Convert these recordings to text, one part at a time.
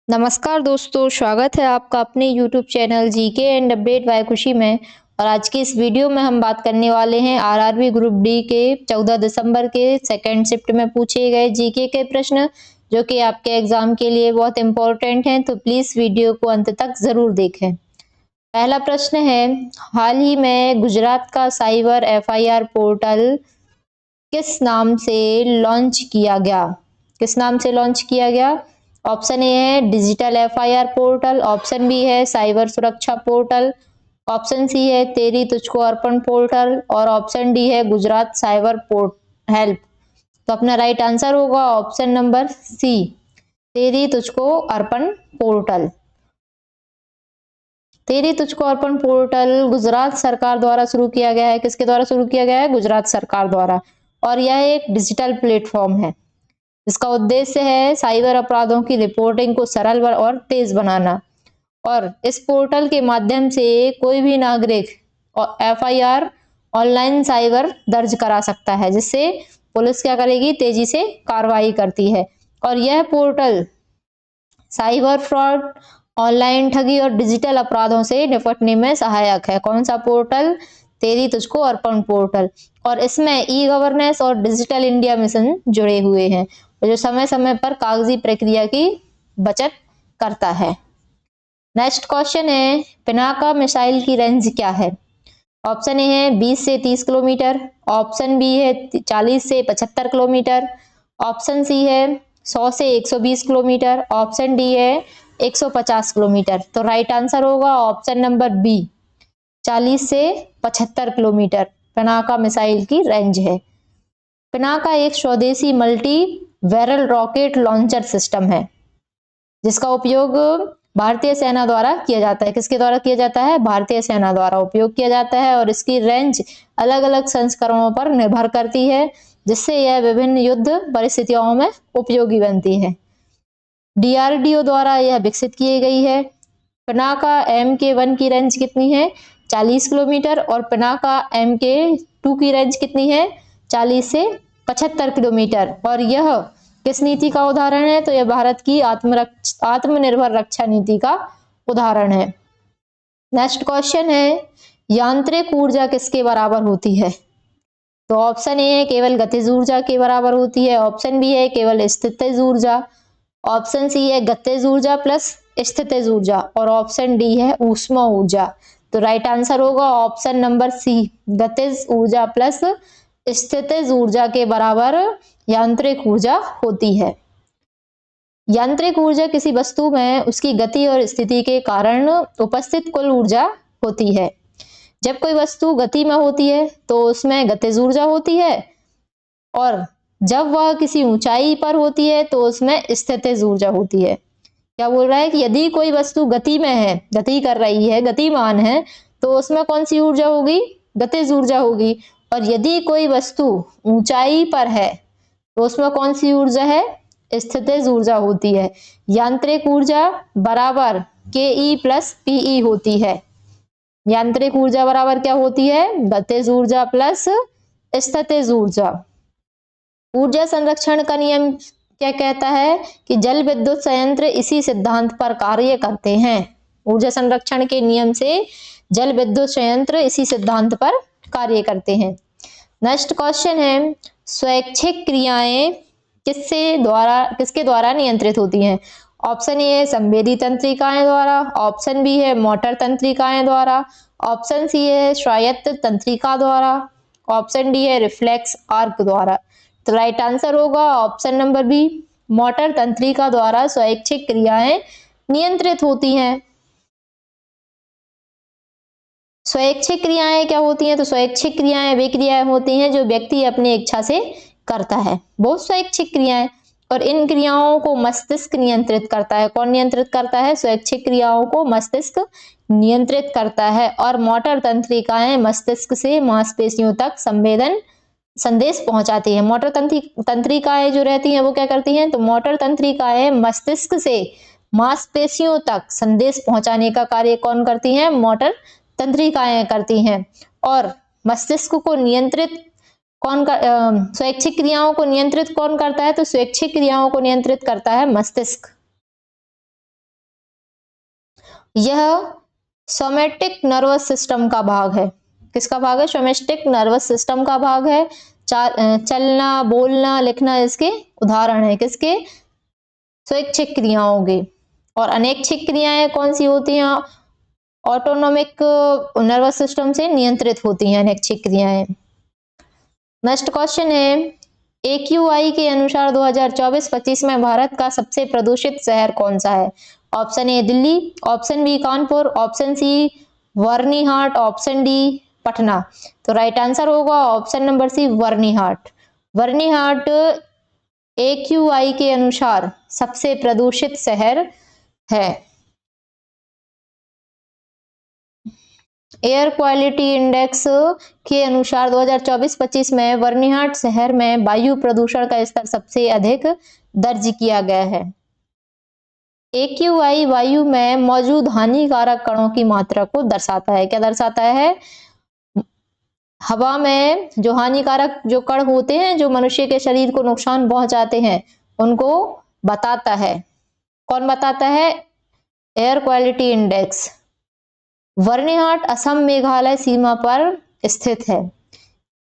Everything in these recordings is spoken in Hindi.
नमस्कार दोस्तों, स्वागत है आपका अपने YouTube channel GK and update bye खुशी में। और आज की इस वीडियो में हम बात करने वाले हैं आरआरबी ग्रुप डी के 14 दिसंबर के सेकंड शिफ्ट में पूछे गए जीके के प्रश्न, जो कि आपके एग्जाम के लिए बहुत इंपॉर्टेंट हैं। तो प्लीज वीडियो को अंत तक जरूर देखें। पहला प्रश्न है, हाल ही में गुजरात का साइबर FIR पोर्टल किस नाम से लॉन्च किया गया? किस नाम से लॉन्च किया गया? ऑप्शन ए है digital FIR portal, option B है साइबर सुरक्षा पोर्टल, ऑप्शन सी है तेरी तुझको अर्पण पोर्टल और ऑप्शन डी है गुजरात साइबर पोर्ट हेल्प। तो अपना राइट आंसर होगा ऑप्शन नंबर सी, तेरी तुझको अर्पण पोर्टल। तेरी तुझको अर्पण पोर्टल गुजरात सरकार द्वारा शुरू किया गया है। किसके द्वारा शुरू किया गया है? गुजरात सरकार द्वारा। और यह एक डिजिटल प्लेटफॉर्म है। इसका उद्देश्य है साइबर अपराधों की रिपोर्टिंग को सरल और तेज बनाना। और इस पोर्टल के माध्यम से कोई भी नागरिक FIR ऑनलाइन साइबर दर्ज करा सकता है, जिससे पुलिस क्या करेगी? तेजी से कार्रवाई करती है। और यह पोर्टल साइबर फ्रॉड, ऑनलाइन ठगी और डिजिटल अपराधों से निपटने में सहायक है। कौन सा पोर्टल? तेरी तुझको अर्पण पोर्टल। और इसमें E-गवर्नेंस और डिजिटल इंडिया मिशन जुड़े हुए हैं, जो समय समय पर कागजी प्रक्रिया की बचत करता है। नेक्स्ट क्वेश्चन है, पिनाका मिसाइल की रेंज क्या है? ऑप्शन ए है 20 से 30 किलोमीटर, ऑप्शन बी है 40 से 75 किलोमीटर, ऑप्शन सी है 100 से 120 किलोमीटर, ऑप्शन डी है 150 किलोमीटर। तो राइट आंसर होगा ऑप्शन नंबर बी, 40 से 75 किलोमीटर पिनाका मिसाइल की रेंज है। पिनाका एक स्वदेशी multi barrel rocket launcher system है, जिसका उपयोग भारतीय सेना द्वारा किया जाता है। किसके द्वारा किया जाता है? भारतीय सेना द्वारा उपयोग किया जाता है। और इसकी रेंज अलग अलग संस्करणों पर निर्भर करती है, जिससे यह विभिन्न युद्ध परिस्थितियों में उपयोगी बनती है। DRDO द्वारा यह विकसित की गई है। पिनाका MK1 की रेंज कितनी है? 40 किलोमीटर। और पिनाका MK2 की रेंज कितनी है? 40 से 75 किलोमीटर। और यह किस नीति का उदाहरण है? तो यह भारत की आत्मनिर्भर रक्षा नीति का उदाहरण है। नेक्स्ट क्वेश्चन है, यांत्रिक ऊर्जा किसके बराबर होती है? तो ऑप्शन ए है केवल गतिज ऊर्जा के बराबर होती है, ऑप्शन बी है केवल स्थितिज ऊर्जा, ऑप्शन सी है गतिज ऊर्जा प्लस स्थितिज ऊर्जा और ऑप्शन डी है ऊष्मा ऊर्जा। तो राइट आंसर होगा ऑप्शन नंबर सी, गतिज ऊर्जा प्लस स्थितिज ऊर्जा के बराबर यांत्रिक ऊर्जा होती है। यांत्रिक ऊर्जा किसी वस्तु में उसकी गति और स्थिति के कारण उपस्थित कुल ऊर्जा होती है। जब कोई वस्तु गति में होती है तो उसमें गतिज ऊर्जा होती है, और जब वह किसी ऊंचाई पर होती है तो उसमें स्थितिज ऊर्जा होती है। क्या बोल रहा है कि यदि कोई वस्तु गति में है, गति कर रही है, गतिमान है, तो उसमें कौन सी ऊर्जा होगी? गतिज ऊर्जा होगी। और यदि कोई वस्तु ऊंचाई पर है तो उसमें कौन सी ऊर्जा है? स्थितिज ऊर्जा होती है। यांत्रिक ऊर्जा बराबर KE प्लस PE होती है। यांत्रिक ऊर्जा बराबर क्या होती है? गतिज ऊर्जा प्लस स्थितिज ऊर्जा। ऊर्जा संरक्षण का नियम क्या कहता है? कि जल विद्युत संयंत्र इसी सिद्धांत पर कार्य करते हैं। ऊर्जा संरक्षण के नियम से जल विद्युत संयंत्र इसी सिद्धांत पर कार्य करते हैं। नेक्स्ट क्वेश्चन है, स्वैच्छिक क्रियाएं किसके द्वारा नियंत्रित होती हैं? ऑप्शन ए है संवेदी तंत्रिकाएं द्वारा, ऑप्शन बी है मोटर तंत्रिकाएं द्वारा, ऑप्शन सी है स्वायत्त तंत्रिका द्वारा, ऑप्शन डी है रिफ्लेक्स आर्क द्वारा। तो राइट आंसर होगा ऑप्शन नंबर बी, मोटर तंत्रिका द्वारा स्वैच्छिक क्रियाएं नियंत्रित होती हैं। स्वैच्छिक क्रियाएं क्या होती हैं? तो स्वैच्छिक क्रियाएं वे क्रियाएं होती हैं जो व्यक्ति अपनी इच्छा से करता है। बहुत स्वैच्छिक क्रियाएं, और इन क्रियाओं को मस्तिष्क नियंत्रित करता है। कौन नियंत्रित करता है? स्वैच्छिक क्रियाओं को मस्तिष्क नियंत्रित करता है। और मोटर तंत्रिकाएं मस्तिष्क से मांसपेशियों तक संदेश पहुंचाती है। मोटर तंत्रिकाएं जो रहती हैं वो क्या करती हैं? तो मोटर तंत्रिकाएं मस्तिष्क से मांसपेशियों तक संदेश पहुंचाने का कार्य कौन करती हैं? मोटर तंत्रिकाएं करती हैं। और मस्तिष्क को नियंत्रित स्वैच्छिक क्रियाओं को नियंत्रित कौन करता है? तो स्वैच्छिक क्रियाओं को नियंत्रित करता है मस्तिष्क। यह सोमैटिक नर्वस सिस्टम का भाग है। किसका भाग है? सोमैटिक नर्वस सिस्टम का भाग है। चलना, बोलना, लिखना इसके उदाहरण है। किसके? स्वैच्छिक क्रियाओं के। और अनैच्छिक क्रियाएं कौन सी होती हैं? ऑटोनोमिक नर्वस सिस्टम से नियंत्रित होती हैं अनैच्छिक क्रियाएं। नेक्स्ट क्वेश्चन है, AQI के अनुसार 2024-25 में भारत का सबसे प्रदूषित शहर कौन सा है? Option A Delhi, option B Kanpur, option C Byrnihat, option D Patna. तो राइट आंसर होगा option number C Byrnihat. Byrnihat AQI के अनुसार सबसे प्रदूषित शहर है। एयर क्वालिटी इंडेक्स के अनुसार 2024-25 में बर्निहाट शहर में वायु प्रदूषण का स्तर सबसे अधिक दर्ज किया गया है। AQI वायु में मौजूद हानिकारक कणों की मात्रा को दर्शाता है। क्या दर्शाता है? हवा में जो हानिकारक जो कण होते हैं जो मनुष्य के शरीर को नुकसान पहुंचाते हैं उनको बताता है। कौन बताता है? Air quality index. Byrnihat Assam Meghalaya सीमा पर स्थित है।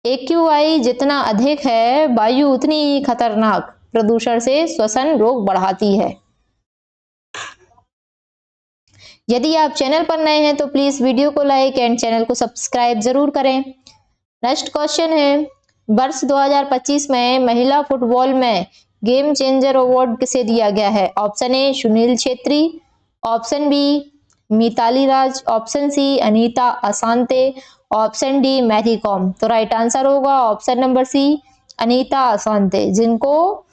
AQI जितना अधिक है वायु उतनी ही खतरनाक प्रदूषण से श्वसन रोग बढ़ाती है। यदि आप चैनल पर नए हैं तो प्लीज वीडियो को लाइक एंड चैनल को सब्सक्राइब जरूर करें। नेक्स्ट क्वेश्चन है, वर्ष 2025 में महिला फुटबॉल में गेम चेंजर अवार्ड किसे दिया गया है? Option A Sunil Chhetri, option B Mithali Raj, option C Anita Asante, option D Mary Kom. तो राइट आंसर होगा option number C Anita Asante, जिनको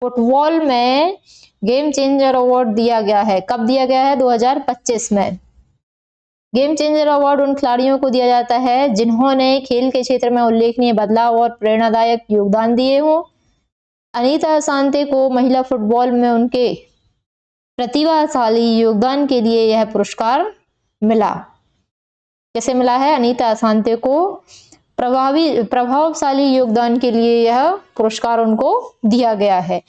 फुटबॉल में गेम चेंजर अवार्ड दिया गया है। कब दिया गया है? 2025 में। गेम चेंजर अवार्ड उन खिलाड़ियों को दिया जाता है जिन्होंने खेल के क्षेत्र में उल्लेखनीय बदलाव और प्रेरणादायक योगदान दिए हों। अनीता असांते को महिला फुटबॉल में उनके प्रतिभाशाली योगदान के लिए यह पुरस्कार मिला। कैसे मिला है? अनीता असांते को प्रभावशाली योगदान के लिए यह पुरस्कार उनको दिया गया है।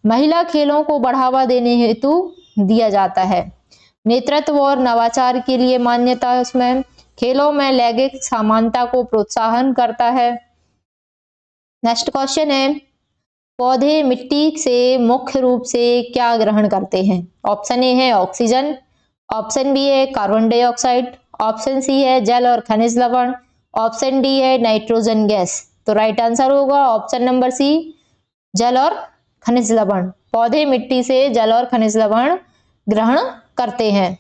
महिला खेलों को बढ़ावा देने हेतु दिया जाता है। नेतृत्व और नवाचार के लिए मान्यता इसमें खेलों में लैंगिक समानता को प्रोत्साहन करता है। नेक्स्ट क्वेश्चन है, पौधे मिट्टी से मुख्य रूप से क्या ग्रहण करते हैं? ऑप्शन ए है ऑक्सीजन, ऑप्शन बी है कार्बन डाइऑक्साइड, ऑप्शन सी है जल और खनिज लवण, ऑप्शन डी है नाइट्रोजन गैस। तो राइट आंसर होगा ऑप्शन नंबर सी जल और खनिज लवण। पौधे मिट्टी से जल और खनिज लवण ग्रहण करते हैं।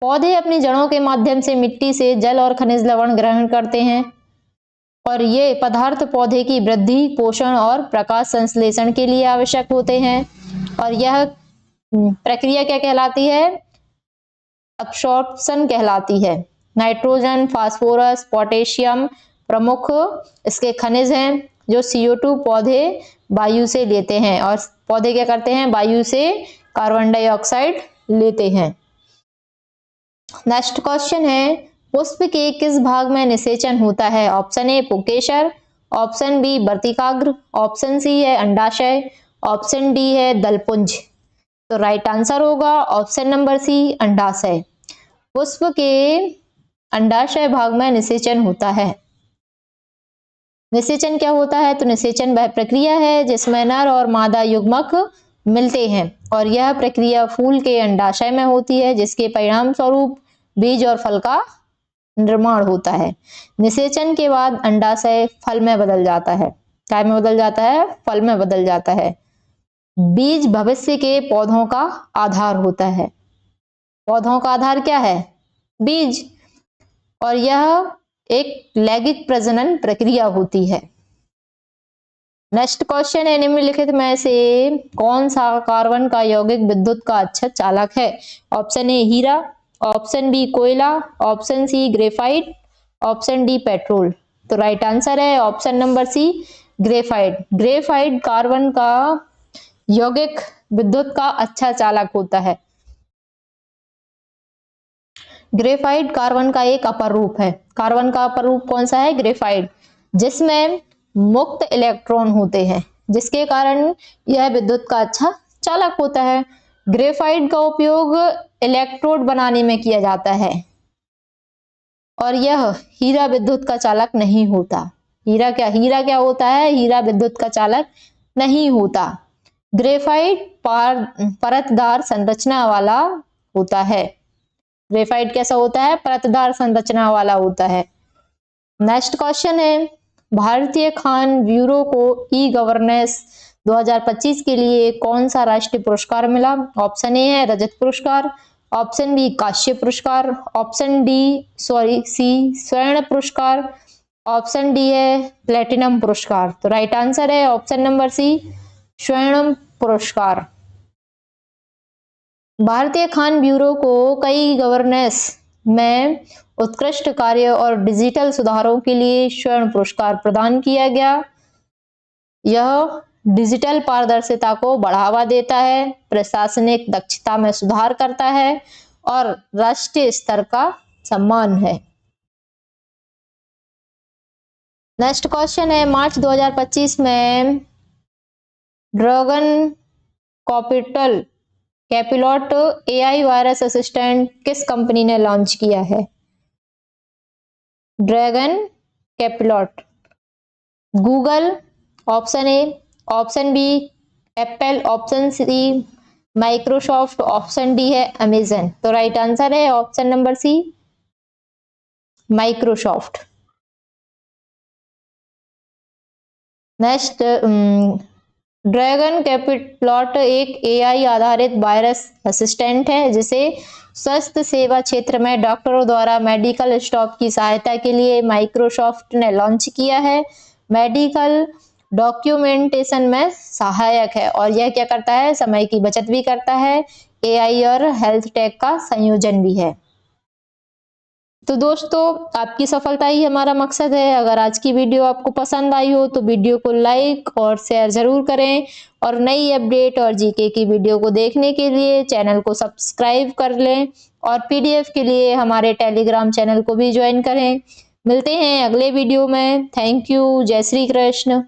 पौधे अपनी जड़ों के माध्यम से मिट्टी से जल और खनिज लवण ग्रहण करते हैं और ये पदार्थ पौधे की वृद्धि, पोषण और प्रकाश संश्लेषण के लिए आवश्यक होते हैं। और यह प्रक्रिया क्या कहलाती है? अब्सॉर्प्शन कहलाती है। नाइट्रोजन, फास्फोरस, पोटेशियम प्रमुख इसके खनिज हैं जो CO2 पौधे वायु से लेते हैं और पौधे क्या करते हैं? वायु से कार्बन डाइऑक्साइड लेते हैं। नेक्स्ट क्वेश्चन है, पुष्प के किस भाग में निषेचन होता है? ऑप्शन ए पुंकेसर, ऑप्शन बी वर्तिकाग्र, ऑप्शन सी है अंडाशय, ऑप्शन डी है दलपुंज। तो राइट आंसर होगा ऑप्शन नंबर सी अंडाशय। पुष्प के अंडाशय भाग में निषेचन होता है। निषेचन क्या होता है? तो निषेचन वह प्रक्रिया है जिसमें नर और मादा युग्मक मिलते हैं और यह प्रक्रिया फूल के अंडाशय में होती है जिसके परिणाम स्वरूप बीज और फल का निर्माण होता है। निषेचन के बाद अंडाशय फल में बदल जाता है। क्या में बदल जाता है? फल में बदल जाता है। बीज भविष्य के पौधों का आधार होता है। पौधों का आधार क्या है? बीज। और यह एक लैंगिक प्रजनन प्रक्रिया होती है। नेक्स्ट क्वेश्चन है, निम्नलिखित में से कौन सा कार्बन का यौगिक विद्युत का अच्छा चालक है? ऑप्शन ए हीरा, ऑप्शन बी कोयला, option C graphite, option D petrol. तो राइट आंसर है option number C graphite. Graphite carbon का यौगिक विद्युत का अच्छा चालक होता है। ग्रेफाइट कार्बन का एक अपर रूप है। कार्बन का अपर रूप कौन सा है? ग्रेफाइट, जिसमें मुक्त इलेक्ट्रॉन होते हैं जिसके कारण यह विद्युत का अच्छा चालक होता है। ग्रेफाइट का उपयोग इलेक्ट्रोड बनाने में किया जाता है और यह हीरा विद्युत का चालक नहीं होता। हीरा क्या होता है? हीरा विद्युत का चालक नहीं होता। ग्रेफाइट परतदार संरचना वाला होता है। ग्रेफाइट कैसा होता है? परतदार संरचना वाला होता है। नेक्स्ट क्वेश्चन है, भारतीय खान ब्यूरो को ई गवर्नेंस 2025 के लिए कौन सा राष्ट्रीय पुरस्कार मिला? ऑप्शन ए है रजत पुरस्कार, ऑप्शन बी कांस्य पुरस्कार, ऑप्शन सी स्वर्ण पुरस्कार, ऑप्शन डी है प्लेटिनम पुरस्कार। तो राइट आंसर है ऑप्शन नंबर सी स्वर्ण पुरस्कार। भारतीय खान ब्यूरो को कई गवर्नेंस में उत्कृष्ट कार्य और डिजिटल सुधारों के लिए स्वर्ण पुरस्कार प्रदान किया गया। यह डिजिटल पारदर्शिता को बढ़ावा देता है, प्रशासनिक दक्षता में सुधार करता है और राष्ट्रीय स्तर का सम्मान है। नेक्स्ट क्वेश्चन है, मार्च 2025 में Dragon Copilot AI voice assistant किस कंपनी ने लॉन्च किया है? Dragon Copilot, Google, option A, option B Apple, option C Microsoft, option D है अमेजन। तो राइट आंसर है option number C Microsoft. Next, Dragon Copilot एक एआई आधारित वायरस असिस्टेंट है जिसे स्वास्थ्य सेवा क्षेत्र में डॉक्टरों द्वारा मेडिकल स्टाफ की सहायता के लिए माइक्रोसॉफ्ट ने लॉन्च किया है। मेडिकल डॉक्यूमेंटेशन में सहायक है और यह क्या करता है? समय की बचत भी करता है, एआई और हेल्थ टेक का संयोजन भी है। तो दोस्तों, आपकी सफलता ही हमारा मकसद है। अगर आज की वीडियो आपको पसंद आई हो तो वीडियो को लाइक और शेयर जरूर करें और नई अपडेट और जीके की वीडियो को देखने के लिए चैनल को सब्सक्राइब कर लें और पीडीएफ के लिए हमारे टेलीग्राम चैनल को भी ज्वाइन करें। मिलते हैं अगले वीडियो में। Thank you. जय श्री कृष्ण।